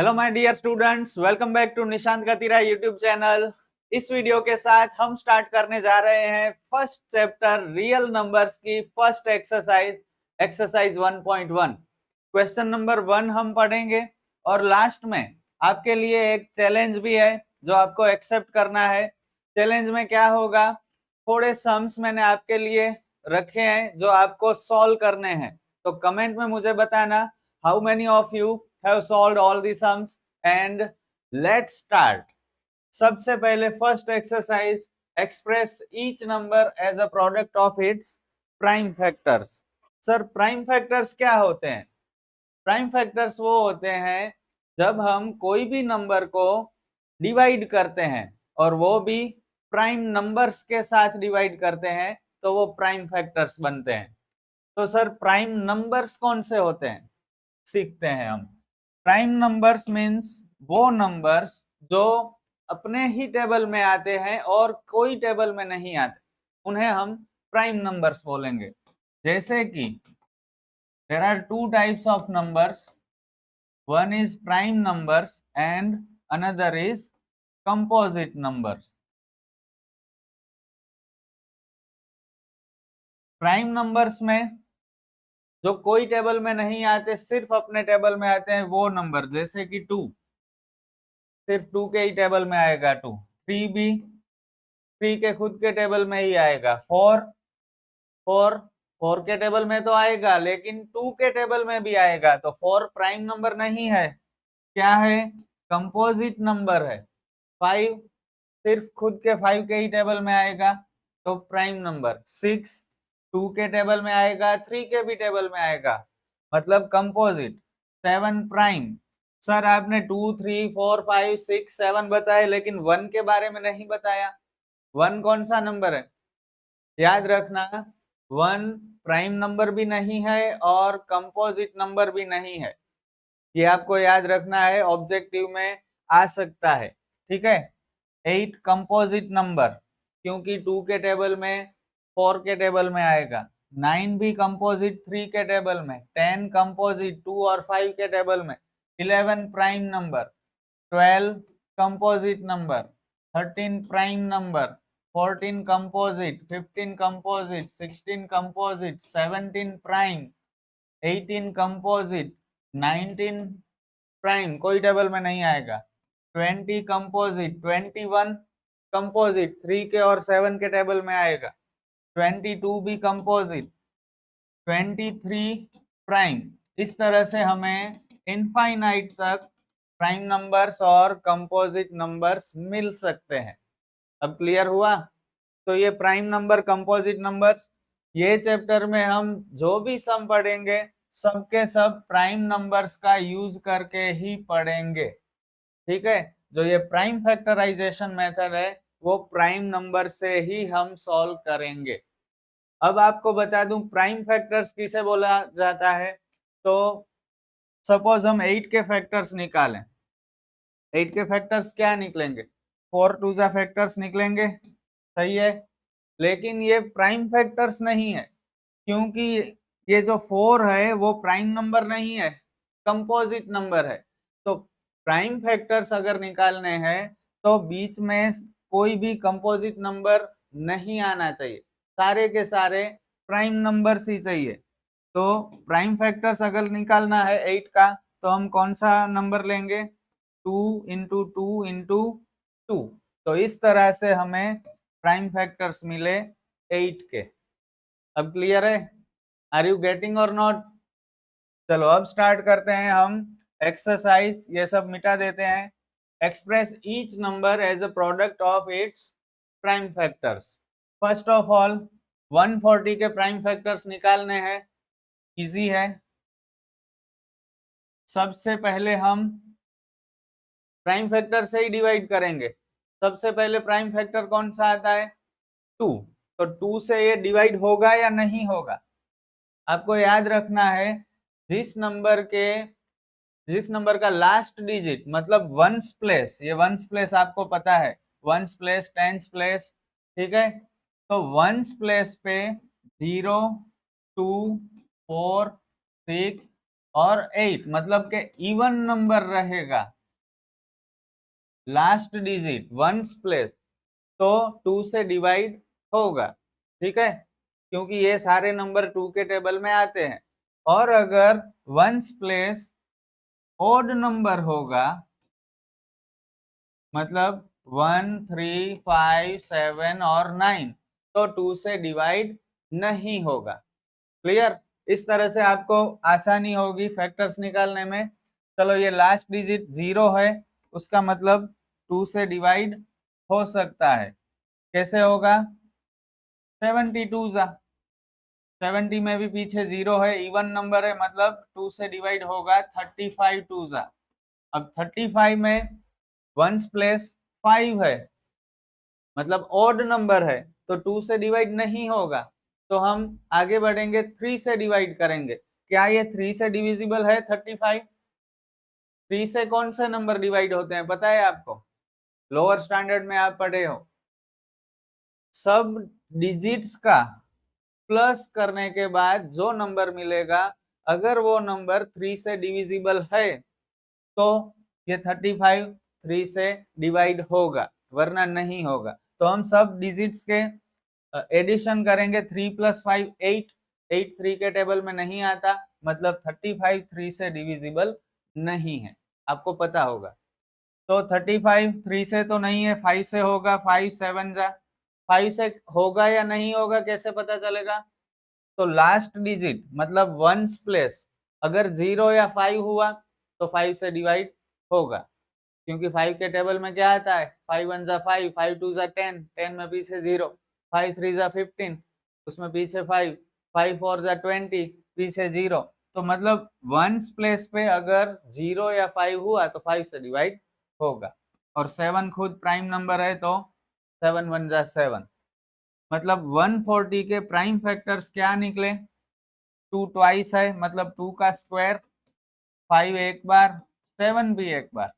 Hello my dear students, welcome back to Nishant Gatira YouTube channel. इस video के साथ हम स्टार्ट करने जा रहे हैं फर्स्ट चैप्टर रियल नंबर्स की फर्स्ट एक्सरसाइज 1.1। क्वेश्चन नंबर 1 हम पढ़ेंगे और लास्ट में आपके लिए एक चैलेंज भी है जो आपको एक्सेप्ट करना है। चैलेंज में क्या होगा, थोड़े सम्स मैंने आपके लिए रखे हैं जो आपको सॉल्व करने हैं। तो कमेंट में मुझे बताना how many of you have solved all the sums and let's start। सबसे पहले first exercise, express each number as a product of its prime factors. Sir prime factors क्या होते हैं? प्राइम फैक्टर्स वो होते हैं जब हम कोई भी नंबर को डिवाइड करते हैं और वो भी प्राइम नंबर्स के साथ डिवाइड करते हैं तो वो प्राइम फैक्टर्स बनते हैं। तो सर प्राइम नंबर्स कौन से होते हैं सीखते हैं हम। प्राइम नंबर्स मीन्स वो नंबर्स जो अपने ही टेबल में आते हैं और कोई टेबल में नहीं आते, उन्हें हम प्राइम नंबर्स बोलेंगे। जैसे कि there are two types of numbers, one is prime numbers and another is composite numbers. Prime numbers में जो कोई टेबल में नहीं आते, सिर्फ अपने टेबल में आते हैं वो नंबर, जैसे कि 2 सिर्फ 2 के ही टेबल में आएगा 2। 3 भी 3 के खुद के टेबल में ही आएगा। 4 4 के टेबल में तो आएगा लेकिन 2 के टेबल में भी आएगा, तो 4 प्राइम नंबर नहीं है, क्या है? कंपोजिट नंबर है। 5 सिर्फ खुद के 5 के ही टेबल में आएगा तो प्राइम नंबर। 6 2 के टेबल में आएगा, 3 के भी टेबल में आएगा, मतलब कंपोजिट। 7 प्राइम। सर आपने 2 3 4 5 6 7 बताए लेकिन 1 के बारे में नहीं बताया। 1 कौन सा नंबर है? याद रखना, 1 प्राइम नंबर भी नहीं है और कंपोजिट नंबर भी नहीं है। ये आपको याद रखना है, ऑब्जेक्टिव में आ सकता है। ठीक है। 8 कंपोजिट नंबर, क्योंकि 2 के टेबल में 4 के टेबल में आएगा। 9 भी कंपोजिट 3 के टेबल में। 10 कंपोजिट 2 और 5 के टेबल में। 11 prime number. 12 composite number. 13 prime number. 14 composite. 15 composite. 16 composite. 17 prime. 18 composite. 19 prime कोई टेबल में नहीं आएगा। 20 कंपोजिट। 21 कंपोजिट 3 के और 7 के टेबल में आएगा। 22 भी कंपोजिट। 23 प्राइम। इस तरह से हमें इनफाइनाइट तक प्राइम नंबर्स और कंपोजिट नंबर्स मिल सकते हैं। अब क्लियर हुआ? तो ये प्राइम नंबर, कंपोजिट नंबर्स, ये चैप्टर में हम जो भी सम पढ़ेंगे सबके सब प्राइम नंबर्स का यूज करके ही पढ़ेंगे। ठीक है। जो ये प्राइम फैक्टराइजेशन मेथड है वो प्राइम नंबर से ही हम सॉल्व करेंगे। अब आपको बता दूं प्राइम फैक्टर्स किसे बोला जाता है। तो सपोज हम 8 के फैक्टर्स निकालें। 8 के फैक्टर्स क्या निकलेंगे? 4 टू ज़ा फैक्टर्स निकलेंगे, सही है। लेकिन ये प्राइम फैक्टर्स नहीं है, क्योंकि ये जो 4 है वो प्राइम नंबर नहीं है, कंपोजिट नंबर है। तो प्राइम फैक्टर्स अगर निकालने हैं तो बीच में कोई भी कंपोजिट नंबर नहीं आना चाहिए, सारे के सारे प्राइम नंबर्स ही चाहिए। तो प्राइम फैक्टर्स अगर निकालना है 8 का तो हम कौन सा नंबर लेंगे? 2 इंटू 2 इंटू 2। तो इस तरह से हमें प्राइम फैक्टर्स मिले 8 के। अब क्लियर है? आर यू गेटिंग और नॉट? चलो अब स्टार्ट करते हैं हम एक्सरसाइज। ये सब मिटा देते हैं। Express each number as a product of its prime factors. First of all 140 के प्राइम फैक्टर्स निकालने हैं, इजी है। सबसे पहले हम प्राइम फैक्टर से ही डिवाइड करेंगे। सबसे पहले प्राइम फैक्टर कौन सा आता है? 2। तो 2 से ये डिवाइड होगा या नहीं होगा? आपको याद रखना है, जिस नंबर का लास्ट डिजिट मतलब वंस प्लेस, ये वंस प्लेस आपको पता है, वंस प्लेस, टेंस प्लेस, ठीक है। तो वंस प्लेस पे 0 2 4 6 और 8 मतलब के इवन नंबर रहेगा, लास्ट डिजिट वंस प्लेस तो 2 से डिवाइड होगा, ठीक है, क्योंकि ये सारे नंबर 2 के टेबल में आते हैं। और अगर वंस प्लेस ओड नंबर होगा, मतलब 1 3 5 7 और 9, तो 2 से डिवाइड नहीं होगा। क्लियर? इस तरह से आपको आसानी होगी फैक्टर्स निकालने में। चलो, ये लास्ट डिजिट 0 है, उसका मतलब 2 से डिवाइड हो सकता है। कैसे होगा? 72 जा, 70 में भी पीछे 0 है, इवन नंबर है, मतलब 2 से डिवाइड होगा। 35 2 जा, अब 35 में वंस प्लेस 5 है, मतलब ऑड नंबर है, तो 2 से डिवाइड नहीं होगा। तो हम आगे बढ़ेंगे, 3 से डिवाइड करेंगे। क्या ये 3 से डिविजिबल है 35? 3 से कौन से नंबर डिवाइड होते हैं पता है आपको? लोअर स्टैंडर्ड में आप पढ़े हो, सब डिजिट्स का प्लस करने के बाद जो नंबर मिलेगा, अगर वो नंबर 3 से डिविजिबल है तो ये 35 3 से डिवाइड होगा, वरना नहीं होगा। तो हम सब डिजिट्स के एडिशन करेंगे। 3 + 5 8, 8 3 के टेबल में नहीं आता, मतलब 35 3 से डिविजिबल नहीं है, आपको पता होगा। तो 35 3 से तो नहीं है, 5 से होगा। 5 7 जा, 5 से होगा या नहीं होगा कैसे पता चलेगा? तो लास्ट डिजिट मतलब वंस प्लेस अगर 0 या 5 हुआ तो 5 से डिवाइड होगा, क्योंकि 5 के टेबल में क्या आता है? 5 1 जा 5, 5 2 जा 10, 10 में पीछे 0, 5 3 जा 15, उसमें पीछे 5, 5 4 जा 20, पीछे 0। तो मतलब वंस प्लेस पे अगर 0 या 5 हुआ तो 5 से डिवाइड होगा। और 7 खुद प्राइम नंबर है, तो 7 1 जा 7, मतलब 140 के प्राइम फैक्टर्स क्या निकले? 2 ट्वाइस है, मतलब 2 का स्क्वायर, 5 एक बार, 7 भी एक बार।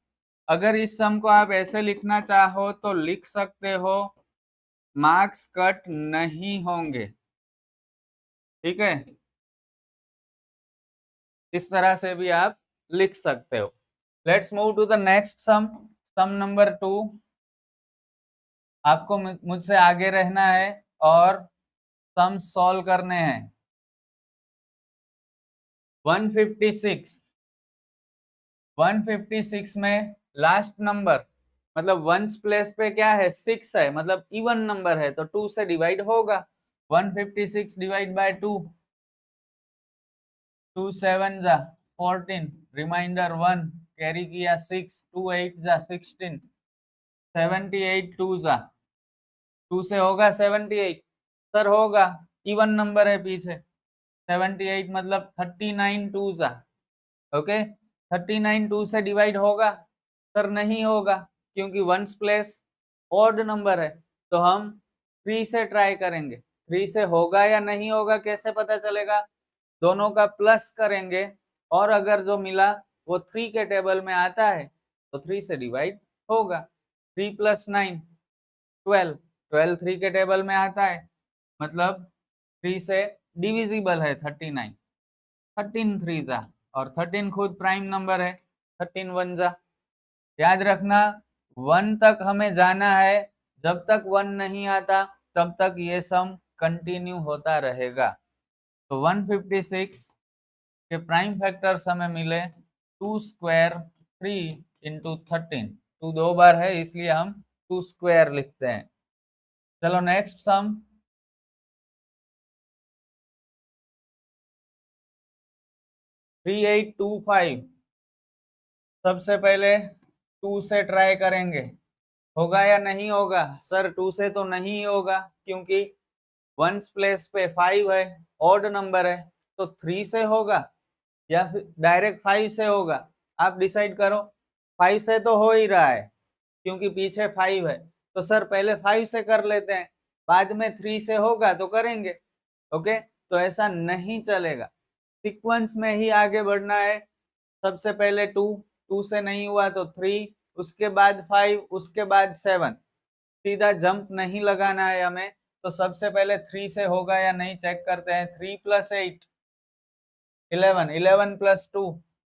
अगर इस सम को आप ऐसे लिखना चाहो तो लिख सकते हो, मार्क्स कट नहीं होंगे, ठीक है, इस तरह से भी आप लिख सकते हो। Let's move to the next sum, sum number 2। आपको मुझसे आगे रहना है और सम सॉल्व करने हैं। 156, 156 में लास्ट नंबर मतलब वंस प्लेस पे क्या है? 6 है, मतलब इवन नंबर है, तो 2 से डिवाइड होगा। 156 डिवाइड बाय 2, 2 7 जा 14, रिमाइंडर 1, कैरी किया 6, 2 8 जा 16, 78 2 जा, 2 से होगा 78? सर होगा, इवन नंबर है पीछे। 78 मतलब 39 2 जा, ओके, 39 2 से डिवाइड होगा? सर नहीं होगा, क्योंकि वंस प्लेस ऑड नंबर है। तो हम 3 से ट्राई करेंगे। 3 से होगा या नहीं होगा कैसे पता चलेगा? दोनों का प्लस करेंगे, और अगर जो मिला वो 3 के टेबल में आता है तो 3 से डिवाइड होगा। 3 + 9 12, 12 3 के टेबल में आता है, मतलब 3 से डिविजिबल है 39, 13 3 जा, और 13 खुद प्राइम नंबर है, 13 1 जा। याद रखना 1 तक हमें जाना है, जब तक 1 नहीं आता तब तक ये सम कंटिन्यू होता रहेगा। तो 156 के प्राइम फैक्टर्स हमें मिले 2 स्क्वायर 3 इंटू 13, 2 दो बार है इसलिए हम 2 स्क्वायर लिखते हैं। चलो नेक्स्ट सम, 3825। सबसे पहले 2 से ट्राई करेंगे, होगा या नहीं होगा? सर 2 से तो नहीं होगा, क्योंकि वंस प्लेस पे 5 है, ऑड नंबर है, तो 3 से होगा या फिर डायरेक्ट 5 से होगा? आप डिसाइड करो। 5 से तो हो ही रहा है, क्योंकि पीछे 5 है, तो सर पहले 5 से कर लेते हैं, बाद में 3 से होगा तो करेंगे। ओके, तो ऐसा नहीं चलेगा, सीक्वेंस में ही आगे बढ़ना है। सबसे पहले 2, 2 से नहीं हुआ तो 3, उसके बाद 5, उसके बाद 7, सीधा जंप नहीं लगाना है हमें। तो सबसे पहले 3 से होगा या नहीं चेक करते हैं। 3 + 8, 11, 11 प्लस 2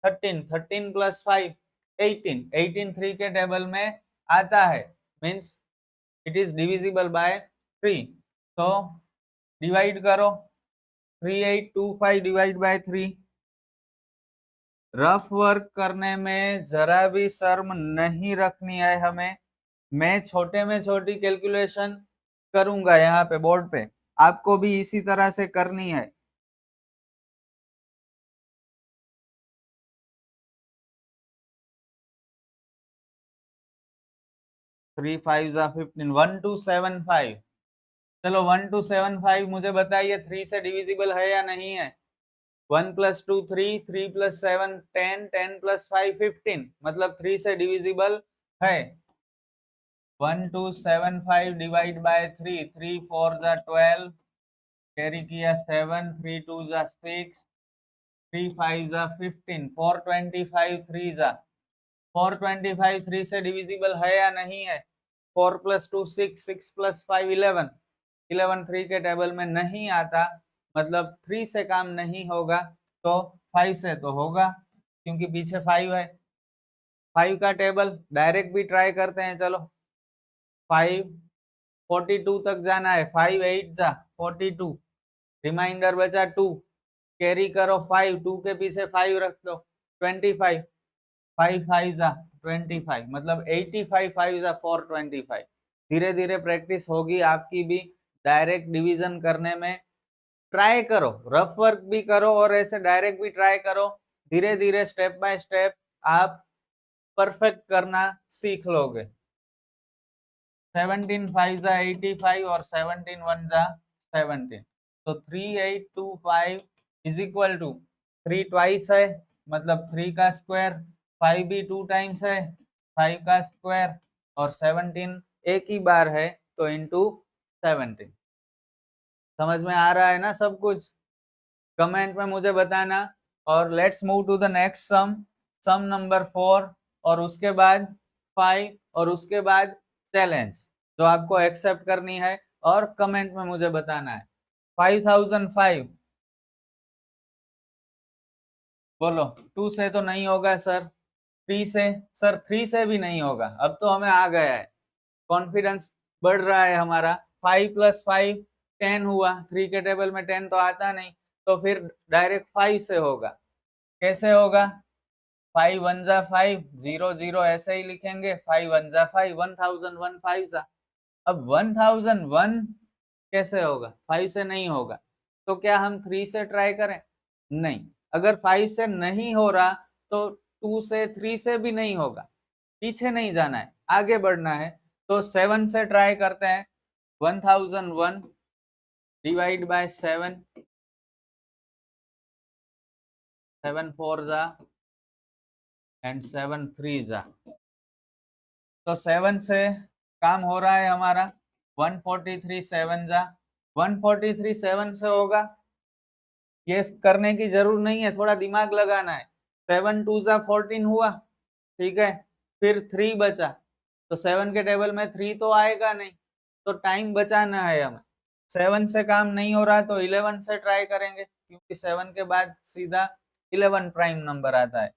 13, 13 प्लस 5 18, 18 3 के टेबल में आता है, means it is divisible by 3। तो डिवाइड करो, 3825 डिवाइड बाय 3। रफ वर्क करने में जरा भी शर्म नहीं रखनी है हमें। मैं छोटे में छोटी कैलकुलेशन करूंगा यहाँ पे बोर्ड पे, आपको भी इसी तरह से करनी है। 3 5 15, 1275। चलो 1275 मुझे बताइए 3 से डिविजिबल है या नहीं है। 1 प्लस 2 3, 3 प्लस 7 10, 10 प्लस 5 15, मतलब 3 से डिविजिबल है। 1275 डिवाइड बाय 3, 3 4 जा 12, कैरी किया 7, 3 2 जा 6, 3 5 जा 15, 425 3 जा 425 3 से डिविजिबल है या नहीं है। 4 प्लस 2 6, 6 प्लस 5 11, 11 3 के टेबल में नहीं आता, मतलब 3 से काम नहीं होगा, तो 5 से तो होगा क्योंकि पीछे 5 है। 5 का टेबल डायरेक्ट भी ट्राई करते हैं, चलो 5 42 तक जाना है, 5 8 जा 42, रिमाइंडर बचा 2, कैरी करो 5, 2 के पीछे 5 रख दो 25, 5 5 जा 25, मतलब 85 5 जा 425। धीरे धीरे प्रैक्टिस होगी आपकी भी, डायरेक्ट डिवीजन करने में ट्राई करो, रफ वर्क भी करो और ऐसे डायरेक्ट भी ट्राई करो। धीरे धीरे स्टेप बाय स्टेप आप परफेक्ट करना सीख लोगे। 17 5 जा 85 और 17 1 जा 17, तो 3825 इज इक्वल टू 3 ट्वाइस है, मतलब 3 का स्क्वायर, 5 भी 2 टाइम्स है, 5 का स्क्वायर, और 17 एक ही बार है तो इंटू 17। समझ में आ रहा है ना सब कुछ? कमेंट में मुझे बताना। और let's move to the next sum, sum number 4, और उसके बाद 5, और उसके बाद चैलेंज जो आपको एक्सेप्ट करनी है और कमेंट में मुझे बताना है। 5005, बोलो 2 से तो नहीं होगा सर, 3 से, सर 3 से भी नहीं होगा। अब तो हमें आ गया है, कॉन्फिडेंस बढ़ रहा है हमारा। 5 प्लस 5 10 हुआ, 3 के टेबल में 10 तो आता नहीं, तो फिर डायरेक्ट 5 से होगा। कैसे होगा? 5 1 जा 5, 0 0 ऐसे ही लिखेंगे, 5 1 जा 5, 1001 5 जा। अब 1001 कैसे होगा? 5 से नहीं होगा, तो क्या हम 3 से ट्राई करें? नहीं, अगर 5 से नहीं हो रहा तो 2 से 3 से भी नहीं होगा, पीछे नहीं जाना है, आगे बढ़ना है। तो 7 से ट्राई करते हैं। 1001 डिवाइड बाय 7, 7 4 जा एंड 7 3 जा, तो 7 से काम हो रहा है हमारा। 143 7 जा, 143 7 से होगा, ये करने की जरूर नहीं है, थोड़ा दिमाग लगाना है। 7 2 जा 14 हुआ, ठीक है, फिर 3 बचा, तो 7 के टेबल में 3 तो आएगा नहीं, तो टाइम बचाना है हमें। 7 से काम नहीं हो रहा तो 11 से ट्राई करेंगे, क्योंकि 7 के बाद सीधा 11 प्राइम नंबर आता है।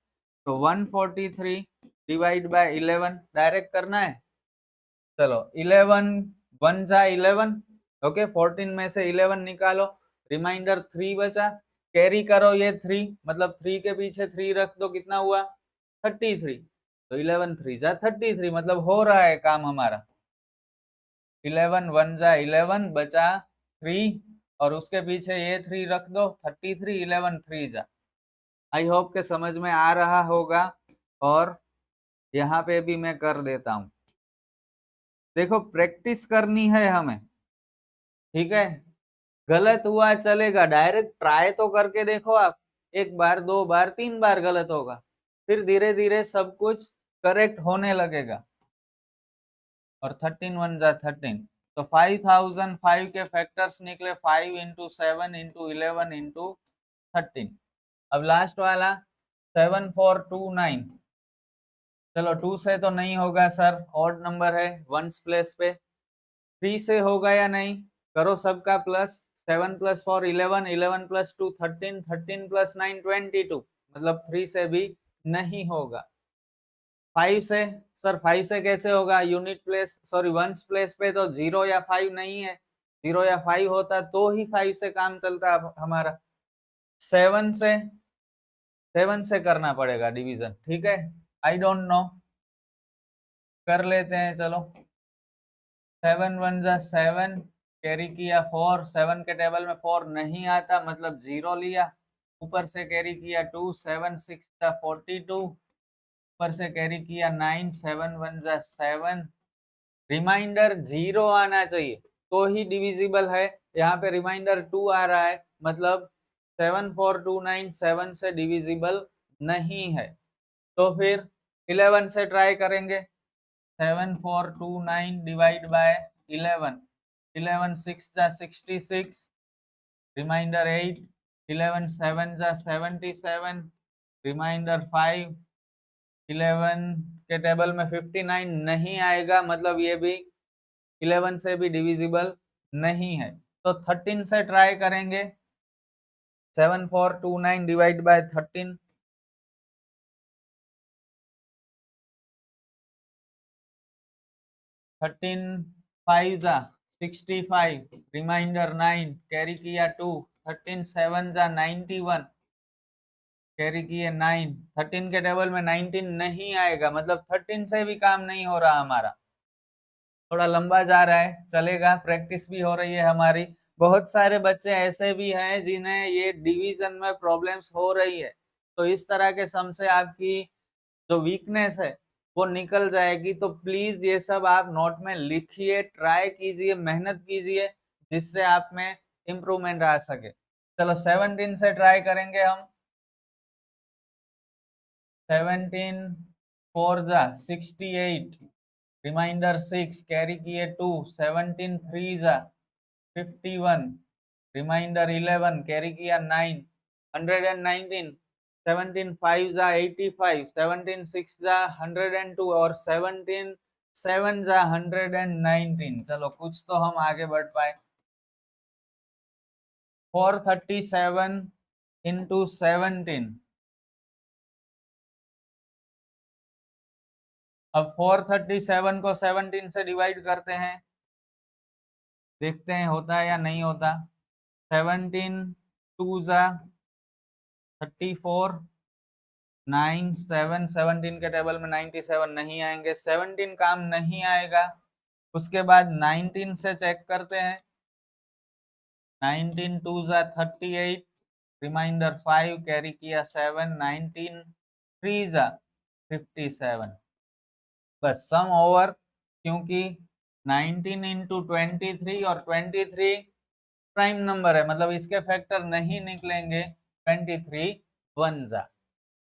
तो 143 डिवाइड बाय 11 डायरेक्ट करना है। चलो 11 1 जा 11, ओके, 14 में से 11 निकालो, रिमाइंडर 3 बचा, कैरी करो ये 3, मतलब 3 के पीछे 3 रख दो, कितना हुआ? 33। तो 11 3 जा 33, मतलब हो रहा है काम हमारा। 11 1 जा 11 बचा 3, और उसके पीछे ये 3 रख दो, 33, 11 3 जा। आई होप के समझ में आ रहा होगा, और यहाँ पे भी मैं कर देता हूँ। देखो प्रैक्टिस करनी है हमें, ठीक है, गलत हुआ चलेगा, डायरेक्ट ट्राई तो करके देखो आप, एक बार 2 बार 3 बार गलत होगा, फिर धीरे धीरे सब कुछ करेक्ट होने लगेगा। और 13 1 जा 13, तो 5005 के फैक्टर्स निकले 5 इंटू 7 इंटू 11 इंटू 13। अब लास्ट वाला 7429, चलो 2 से तो नहीं होगा सर, ऑड नंबर है, वंस प्लेस पे। 3 से होगा या नहीं, करो सबका प्लस, 7 + 4 11, 11 + 2 13, 13 + 9 22, मतलब 3 से भी नहीं होगा। 5 से सर 5 से कैसे होगा? Unit place sorry ones place पे तो 0 या 5 नहीं है, 0 या 5 होता तो ही 5 से काम चलता हमारा। 7 से करना पड़ेगा डिवीजन, ठीक है। आई डोंट नो, कर लेते हैं चलो। 7 1 जा 7, कैरी किया 4, 7 के टेबल में 4 नहीं आता मतलब 0 लिया, ऊपर से कैरी किया 2, 7 6 जा 42, ऊपर से कैरी किया 9, 7 1 जा 7, रिमाइंडर 0 आना चाहिए तो ही डिविजिबल है। यहाँ पे रिमाइंडर 2 आ रहा है मतलब 7429 7 से डिविजिबल नहीं है। तो फिर 11 से ट्राई करेंगे। 7429 डिवाइड बाय 11, 11 6 जा 66, रिमाइंडर 8, 11 7 जा 77, रिमाइंडर 5, 11 के टेबल में 59 नहीं आएगा मतलब ये भी 11 से भी डिविजिबल नहीं है। तो 13 से ट्राई करेंगे। 7429 डिवाइड बाय 13, 13 5 जा 65, रिमाइंडर 9, कैरी किया 2, 13 7 जा 91, कैरी किए 9, 13 के टेबल में 19 नहीं आएगा मतलब 13 से भी काम नहीं हो रहा हमारा। थोड़ा लंबा जा रहा है, चलेगा, प्रैक्टिस भी हो रही है हमारी। बहुत सारे बच्चे ऐसे भी हैं जिन्हें ये डिवीजन में प्रॉब्लम्स हो रही है, तो इस तरह के सम से आपकी जो वीकनेस है वो निकल जाएगी। तो प्लीज ये सब आप नोट में लिखिए, ट्राई कीजिए, मेहनत कीजिए, जिससे आप में इम्प्रूवमेंट आ सके। चलो 17 से ट्राई करेंगे हम। 17 4 जा 68, रिमाइंडर 6, कैरी किए 2, 17 3 जा 51, रिमाइंडर 11, कैरी किया 9, 119, 17 5 जा 85, 17 6 जा 102 और 17 7 जा 119। चलो कुछ तो हम आगे बढ़ पाए। 437 इंटू 17, अब 437 को 17 से डिवाइड करते हैं, देखते हैं होता है या नहीं होता। 17 2 जा 34, 9 7, 17 के टेबल में 97 नहीं आएंगे, 17 काम नहीं आएगा। उसके बाद 19 से चेक करते हैं। 19 2 जा 38, रिमाइंडर 5, कैरी किया 7, 19 3 जा 57, बस सम ओवर। क्योंकि 19 इंटू 23 और 23 प्राइम नंबर है मतलब इसके फैक्टर नहीं निकलेंगे, 23 1 जा।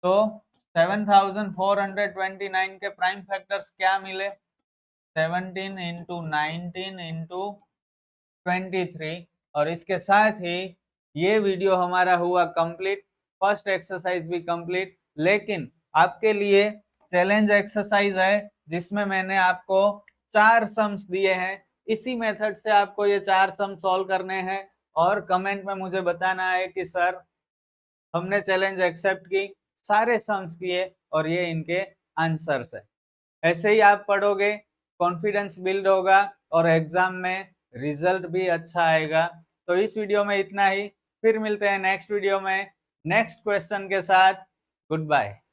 तो 7429 के प्राइम फैक्टर्स क्या मिले? 17 इंटू 19 इंटू 23। और इसके साथ ही ये वीडियो हमारा हुआ कंप्लीट, फर्स्ट एक्सरसाइज भी कंप्लीट। लेकिन आपके लिए चैलेंज एक्सरसाइज है जिसमें मैंने आपको 4 सम्स दिए हैं। इसी मेथड से आपको ये 4 सम सॉल्व करने हैं और कमेंट में मुझे बताना है कि सर हमने चैलेंज एक्सेप्ट की, सारे सम्स किए और ये इनके आंसर्स है। ऐसे ही आप पढ़ोगे, कॉन्फिडेंस बिल्ड होगा और एग्जाम में रिजल्ट भी अच्छा आएगा। तो इस वीडियो में इतना ही, फिर मिलते हैं नेक्स्ट वीडियो में नेक्स्ट क्वेश्चन के साथ। Good bye.